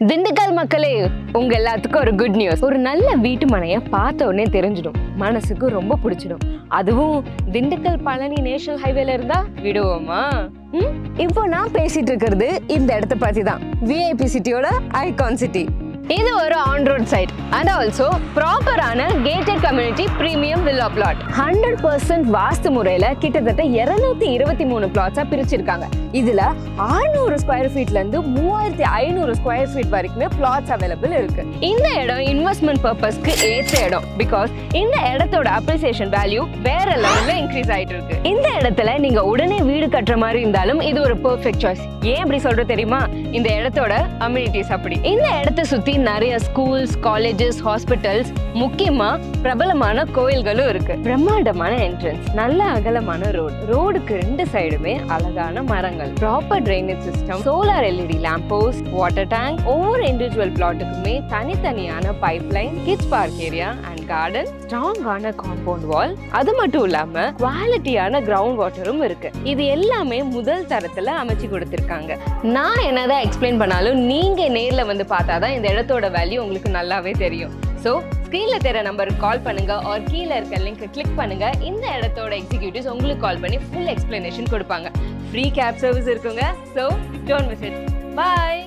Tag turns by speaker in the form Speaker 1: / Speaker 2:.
Speaker 1: திண்டுக்கல் மக்களே, உங்க எல்லாத்துக்கும் ஒரு குட் நியூஸ். ஒரு நல்ல வீட்டு மனையை பார்த்த உடனே தெரிஞ்சிடும், மனசுக்கு ரொம்ப பிடிச்சிடும். அதுவும் திண்டுக்கல் பழனி நேஷனல் ஹைவேல இருந்தா விடுவோமா? இப்போ நான் பேசிட்டு இருக்கிறது இந்த இடத்த பத்தி தான். விஐபி சிட்டியோட ஐகான் சிட்டி. இது ஒரு on road side and also ப்ராப்பரான gated community premium villa plot. 100% vastu முறையில கிட்டத்தட்ட 223 பிளாட்ஸா பிரிச்சிருக்காங்க. இதுல 600 ஸ்கொயர் ஃபீட்ல இருந்து 3500 ஸ்கொயர் ஃபீட் வரைக்குமே பிளாட்ஸ் அவைலபிள் இருக்கு. இந்த இடம் இன்வெஸ்ட்மெண்ட் பர்பஸ்க்கு ஏற்ற இடம். பிகாஸ் இந்த இடத்தோட அப்ரிசியேஷன் வேல்யூ வேற லெவல்ல இன்க்ரீஸ் ஆயிட்டு இருக்கு. இந்த இடத்துல நீங்க உடனே வீடு கட்டுற மாதிரி இருந்தாலும் இது ஒரு பெர்ஃபெக்ட் சாய்ஸ். ஏன் அப்படி சொல்றது தெரியுமா? இந்த இடத்தோட அம்யூனிட்டிஸ் அப்படி. இந்த இடத்தை சுத்தி நிறைய ஸ்கூல்ஸ், காலேஜஸ், ஹாஸ்பிட்டல்ஸ், முக்கியமா பிரபலமான கோயில்களும் இருக்கு. பிரம்மாண்டமான என்ட்ரன்ஸ், நல்ல அகலமான ரோடுக்கு 2 சைடுமே அழகான மரங்கள், proper drainage system, solar LED lamp post, water tank, ஒவ்வொரு இண்டிவிஜுவல் பிளாட்டுக்குமே தனித்தனியான pipeline, kids park area and garden, ஸ்ட்ராங்கான காம்பவுண்ட் வால். அது மட்டும் இல்லாம குவாலிட்டியான கிரவுண்ட் வாட்டரும் இருக்கு. இது எல்லாமே முதல் தரத்துல அமைச்சு கொடுத்திருக்காங்க. நான் என்னதான் எக்ஸ்பிளைன் பண்ணாலும் நீங்க நேர்ல வந்து பார்த்தாதான் இந்த இடத்தோட வேல்யூ உங்களுக்கு நல்லாவே தெரியும். ஸோ ஸ்க்ரீன்ல தெரிய நம்பருக்கு கால் பண்ணுங்க ஆர் கீழே இருக்க லிங்க் கிளிக் பண்ணுங்க. இந்த இடத்தோட எக்ஸிக்யூட்டிவ்ஸ் உங்களுக்கு கால் பண்ணி ஃபுல் எக்ஸ்பிளனேஷன் கொடுப்பாங்க. ஃப்ரீ கேப் சர்வீஸ் இருக்குங்க. So don't miss it. Bye.